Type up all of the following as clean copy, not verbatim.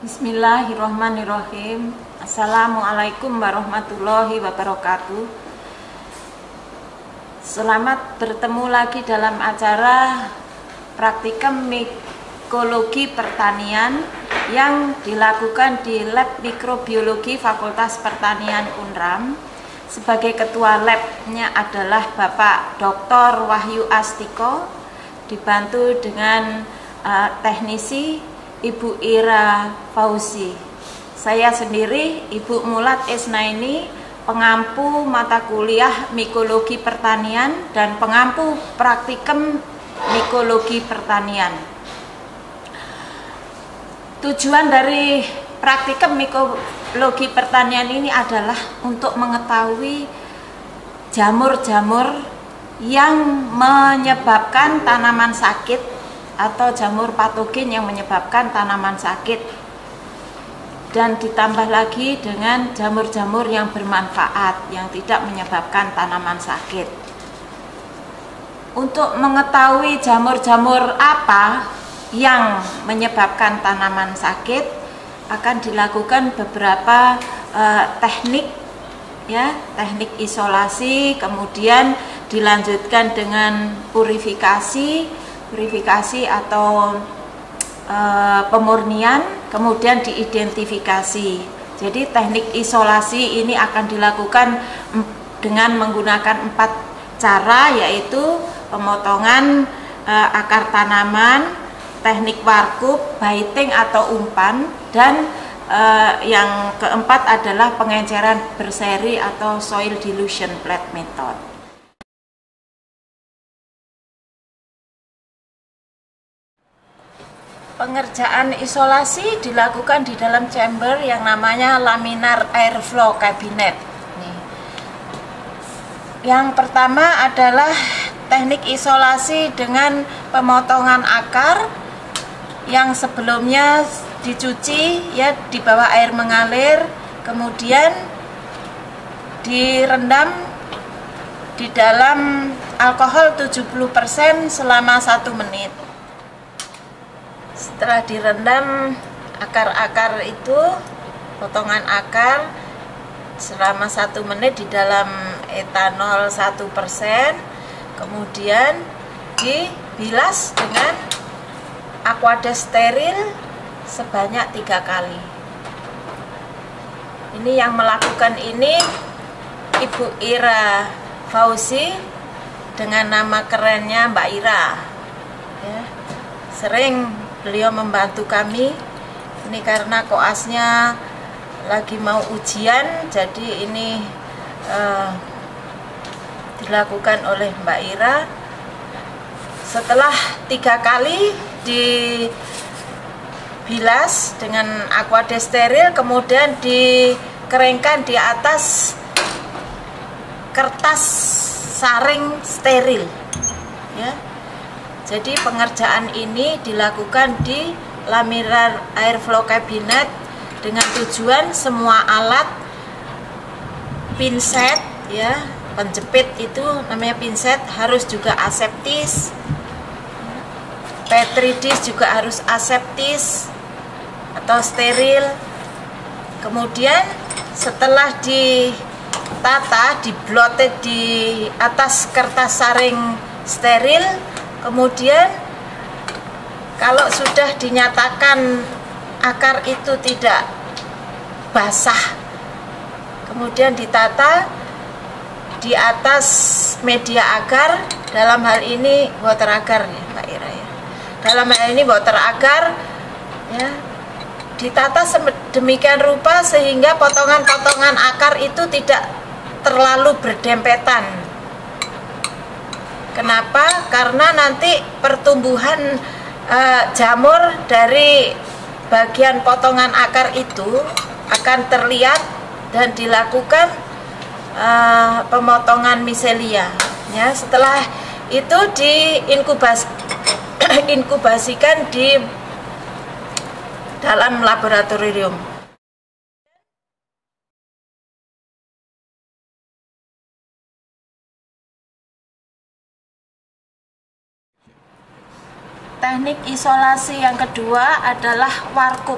Bismillahirrahmanirrahim. Assalamualaikum warahmatullahi wabarakatuh. Selamat bertemu lagi dalam acara praktikum mikologi pertanian yang dilakukan di Lab Mikrobiologi Fakultas Pertanian Unram. Sebagai ketua labnya adalah Bapak Dr. Wahyu Astiko, dibantu dengan teknisi Ibu Ira Fauzi. Saya sendiri Ibu Mulat Esnaini, pengampu mata kuliah Mikologi Pertanian dan pengampu praktikum Mikologi Pertanian. Tujuan dari praktikum Mikologi Pertanian ini adalah untuk mengetahui jamur-jamur yang menyebabkan tanaman sakit atau jamur patogen yang menyebabkan tanaman sakit, dan ditambah lagi dengan jamur-jamur yang bermanfaat yang tidak menyebabkan tanaman sakit. Untuk mengetahui jamur-jamur apa yang menyebabkan tanaman sakit akan dilakukan beberapa teknik, ya, teknik isolasi, kemudian dilanjutkan dengan purifikasi atau pemurnian, kemudian diidentifikasi. Jadi teknik isolasi ini akan dilakukan dengan menggunakan 4 cara, yaitu pemotongan akar tanaman, teknik warkup, baiting atau umpan, dan yang keempat adalah pengenceran berseri atau soil dilution plate method. Pengerjaan isolasi dilakukan di dalam chamber yang namanya laminar airflow cabinet. Yang pertama adalah teknik isolasi dengan pemotongan akar yang sebelumnya dicuci, ya, di bawah air mengalir, kemudian direndam di dalam alkohol 70% selama 1 menit. Setelah direndam akar-akar itu, potongan akar selama 1 menit di dalam etanol 1%, kemudian dibilas dengan aquades steril sebanyak 3 kali. Ini yang melakukan ini Ibu Ira Fauzi, dengan nama kerennya Mbak Ira, ya. Sering beliau membantu kami ini karena koasnya lagi mau ujian, jadi ini dilakukan oleh Mbak Ira. Setelah 3 kali dibilas dengan aquades steril, kemudian dikeringkan di atas kertas saring steril, ya. Jadi pengerjaan ini dilakukan di laminar airflow cabinet dengan tujuan semua alat, pinset, ya, penjepit itu namanya pinset, harus juga aseptis, petri dish juga harus aseptis atau steril. Kemudian setelah ditata, diblotet di atas kertas saring steril, kemudian kalau sudah dinyatakan akar itu tidak basah, kemudian ditata di atas media agar, dalam hal ini water agar, ya Mbak Ira, ya. Dalam hal ini water agar, ya, ditata sedemikian rupa sehingga potongan-potongan akar itu tidak terlalu berdempetan. Kenapa? Karena nanti pertumbuhan jamur dari bagian potongan akar itu akan terlihat dan dilakukan pemotongan miselia, ya. Setelah itu diinkubasikan di dalam laboratorium. Teknik isolasi yang kedua adalah warkup.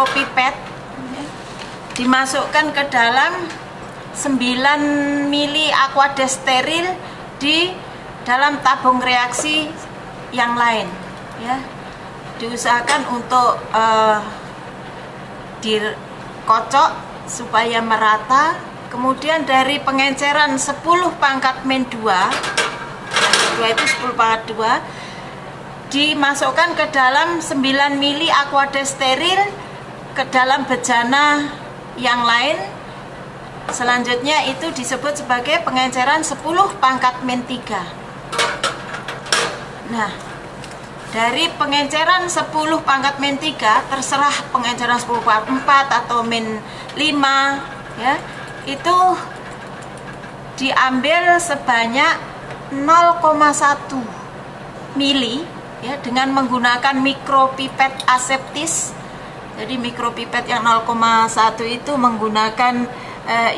mikropipet, ya, dimasukkan ke dalam 9 mili aqueous steril di dalam tabung reaksi yang lain, ya. Diusahakan untuk dikocok supaya merata. Kemudian dari pengenceran 10 pangkat min 2, itu 10 pangkat 2, dimasukkan ke dalam 9 mili aqueous steril ke dalam bejana yang lain. Selanjutnya itu disebut sebagai pengenceran 10 pangkat min 3. Nah, dari pengenceran 10 pangkat min 3, terserah pengenceran 10 pangkat 4 atau min 5 ya, itu diambil sebanyak 0,1 mili ya, dengan menggunakan mikropipet aseptis. Jadi mikropipet yang 0,1 itu menggunakan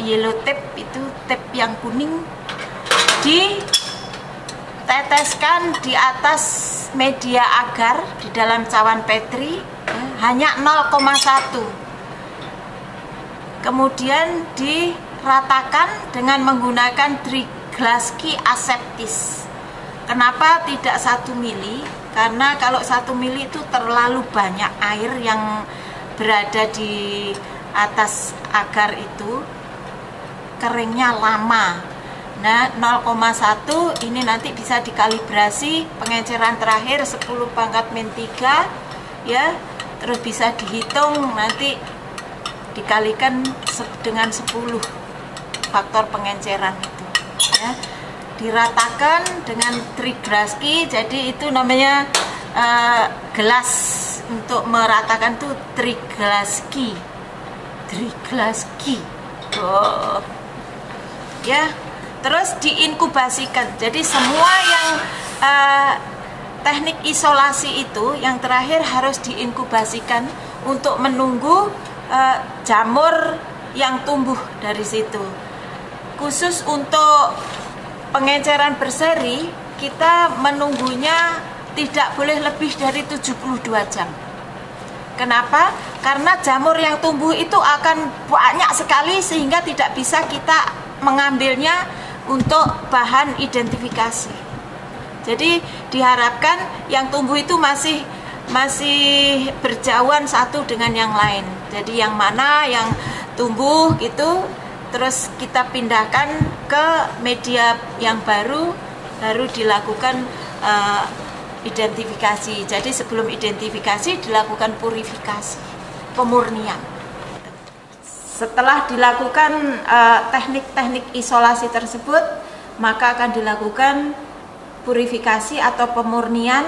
yellow tape, itu tape yang kuning, diteteskan di atas media agar di dalam cawan Petri ya, hanya 0,1. Kemudian diratakan dengan menggunakan Triglassky aseptis. Kenapa tidak 1 mili? Karena kalau 1 mili itu terlalu banyak air yang berada di atas agar itu, keringnya lama. Nah, 0,1 ini nanti bisa dikalibrasi pengenceran terakhir 10 pangkat min 3 ya, terus bisa dihitung nanti dikalikan dengan 10 faktor pengenceran itu ya. Diratakan dengan Triglassky, jadi itu namanya gelas untuk meratakan tuh Triglassky. Oh. Ya, terus diinkubasikan. Jadi semua yang teknik isolasi itu yang terakhir harus diinkubasikan untuk menunggu jamur yang tumbuh dari situ. Khusus untuk pengenceran berseri, kita menunggunya tidak boleh lebih dari 72 jam. Kenapa? Karena jamur yang tumbuh itu akan banyak sekali sehingga tidak bisa kita mengambilnya untuk bahan identifikasi. Jadi diharapkan yang tumbuh itu masih berjauhan satu dengan yang lain. Jadi yang mana yang tumbuh gitu, terus kita pindahkan ke media yang baru dilakukan identifikasi. Jadi sebelum identifikasi dilakukan purifikasi, pemurnian. Setelah dilakukan teknik-teknik isolasi tersebut, maka akan dilakukan purifikasi atau pemurnian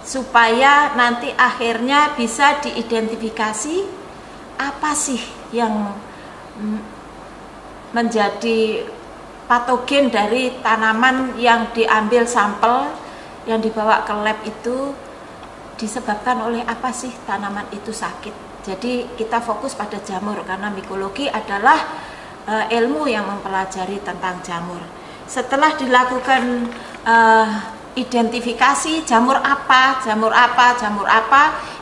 supaya nanti akhirnya bisa diidentifikasi apa sih yang menjadi patogen dari tanaman yang diambil sampel, yang dibawa ke lab itu disebabkan oleh apa sih tanaman itu sakit. Jadi kita fokus pada jamur karena mikologi adalah ilmu yang mempelajari tentang jamur. Setelah dilakukan identifikasi jamur apa,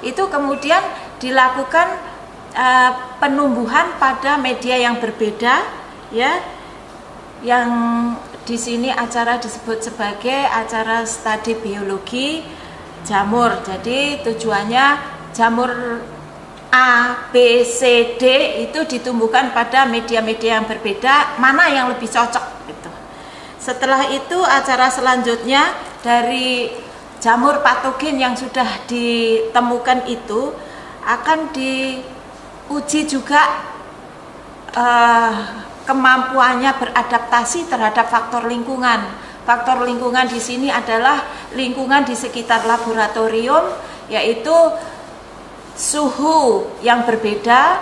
itu kemudian dilakukan penumbuhan pada media yang berbeda ya, yang di sini acara disebut sebagai acara studi biologi jamur. Jadi tujuannya jamur A, B, C, D itu ditumbuhkan pada media-media yang berbeda, mana yang lebih cocok gitu. Setelah itu acara selanjutnya dari jamur patogen yang sudah ditemukan itu akan diuji juga kemampuannya beradaptasi terhadap faktor lingkungan. Faktor lingkungan di sini adalah lingkungan di sekitar laboratorium, yaitu suhu yang berbeda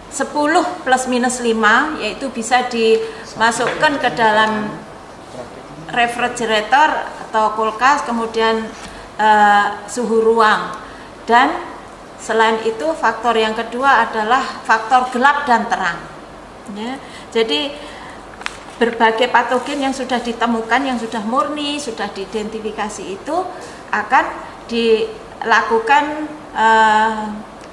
10 plus minus 5, yaitu bisa dimasukkan ke dalam refrigerator atau kulkas, kemudian suhu ruang. Dan selain itu faktor yang kedua adalah faktor gelap dan terang ya. Jadi berbagai patogen yang sudah ditemukan, yang sudah murni, sudah diidentifikasi itu akan dilakukan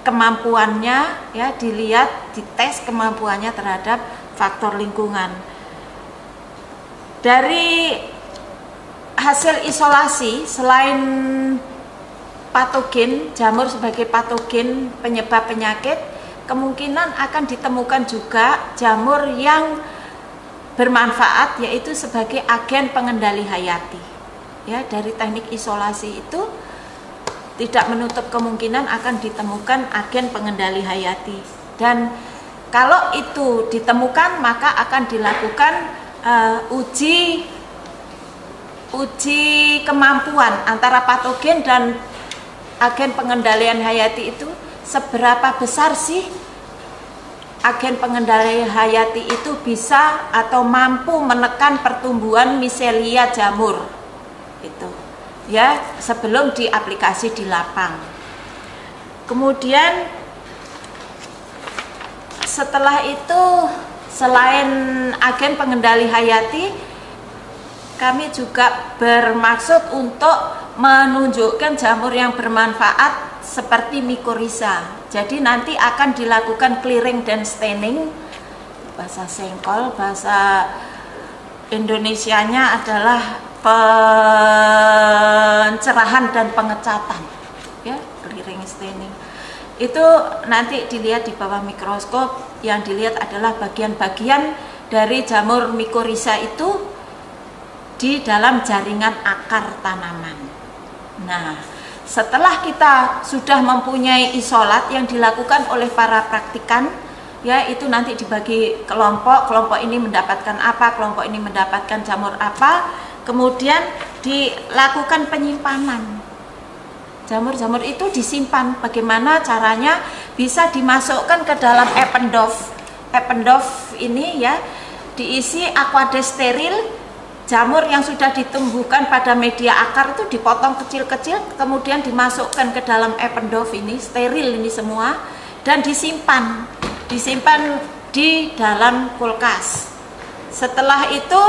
kemampuannya ya, dilihat, dites kemampuannya terhadap faktor lingkungan. Dari hasil isolasi, selain patogen, jamur sebagai patogen penyebab penyakit, kemungkinan akan ditemukan juga jamur yang bermanfaat, yaitu sebagai agen pengendali hayati. Ya, dari teknik isolasi itu tidak menutup kemungkinan akan ditemukan agen pengendali hayati. Dan kalau itu ditemukan, maka akan dilakukan uji kemampuan antara patogen dan agen pengendalian hayati itu. Seberapa besar sih agen pengendali hayati itu bisa atau mampu menekan pertumbuhan miselia jamur itu, ya, sebelum diaplikasi di lapang. Kemudian setelah itu, selain agen pengendali hayati, kami juga bermaksud untuk menunjukkan jamur yang bermanfaat seperti mycorrhiza. Jadi nanti akan dilakukan clearing dan staining. Bahasa Sengkol, bahasa Indonesianya adalah pencerahan dan pengecatan. Ya, clearing staining. Itu nanti dilihat di bawah mikroskop. Yang dilihat adalah bagian-bagian dari jamur mycorrhiza itu di dalam jaringan akar tanaman. Nah, setelah kita sudah mempunyai isolat yang dilakukan oleh para praktikan, ya, itu nanti dibagi kelompok ini mendapatkan apa, kelompok ini mendapatkan jamur apa, kemudian dilakukan penyimpanan. Jamur-jamur itu disimpan. Bagaimana caranya? Bisa dimasukkan ke dalam Eppendorf. Eppendorf ini, ya, diisi aqueous steril. Jamur yang sudah ditumbuhkan pada media akar itu dipotong kecil-kecil, kemudian dimasukkan ke dalam Eppendorf ini, steril ini semua, dan disimpan di dalam kulkas. Setelah itu,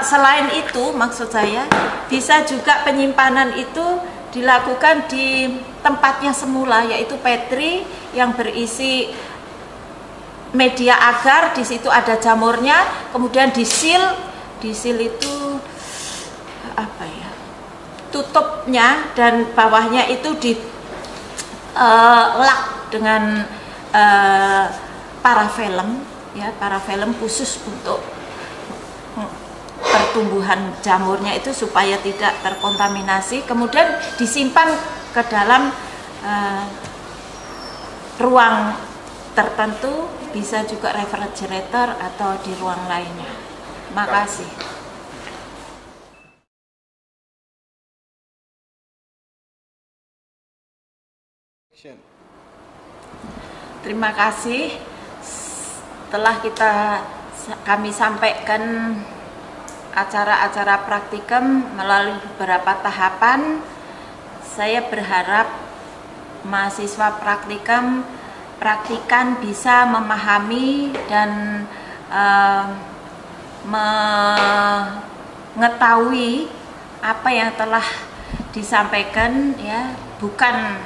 selain itu, maksud saya, bisa juga penyimpanan itu dilakukan di tempatnya semula, yaitu petri yang berisi media agar. Di situ ada jamurnya, kemudian disil itu apa ya, tutupnya dan bawahnya itu di lak dengan parafilm, ya, parafilm khusus untuk pertumbuhan jamurnya itu supaya tidak terkontaminasi. Kemudian disimpan ke dalam ruang tertentu, bisa juga refrigerator atau di ruang lainnya. Makasih. Terima kasih. Setelah kami sampaikan acara-acara praktikum melalui beberapa tahapan, saya berharap mahasiswa praktikan bisa memahami dan mengetahui apa yang telah disampaikan, ya, bukan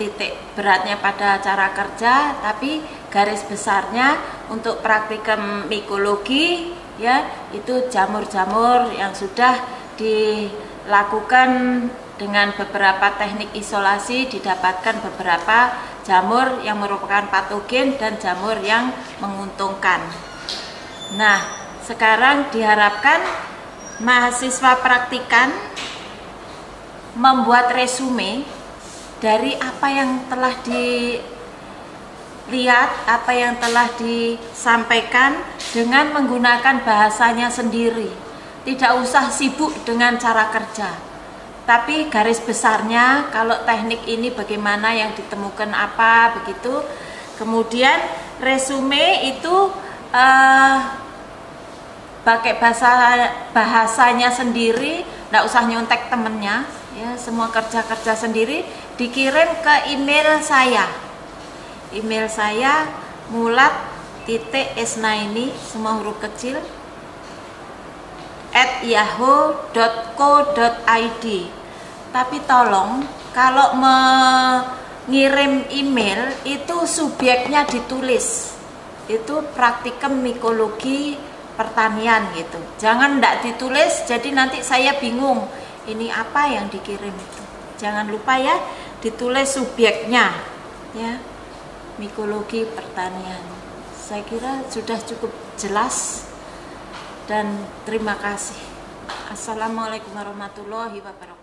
titik beratnya pada cara kerja, tapi garis besarnya untuk praktikum mikologi, ya, itu jamur-jamur yang sudah dilakukan dengan beberapa teknik isolasi, didapatkan beberapa jamur yang merupakan patogen dan jamur yang menguntungkan. Nah, sekarang diharapkan mahasiswa praktikan membuat resume dari apa yang telah dilihat, apa yang telah disampaikan dengan menggunakan bahasanya sendiri. Tidak usah sibuk dengan cara kerja, tapi garis besarnya kalau teknik ini bagaimana, yang ditemukan apa, begitu. Kemudian resume itu pakai bahasanya sendiri, tidak usah nyontek temennya, ya, semua kerja sendiri, dikirim ke email saya. Email saya mulat.esnaini, semua huruf kecil, @yahoo.co.id. Tapi tolong kalau mengirim email itu subjeknya ditulis, itu praktikum mikologi pertanian gitu. Jangan enggak ditulis, jadi nanti saya bingung ini apa yang dikirim itu. Jangan lupa, ya, ditulis subjeknya, ya. mikologi pertanian. Saya kira sudah cukup jelas dan terima kasih. Assalamualaikum warahmatullahi wabarakatuh.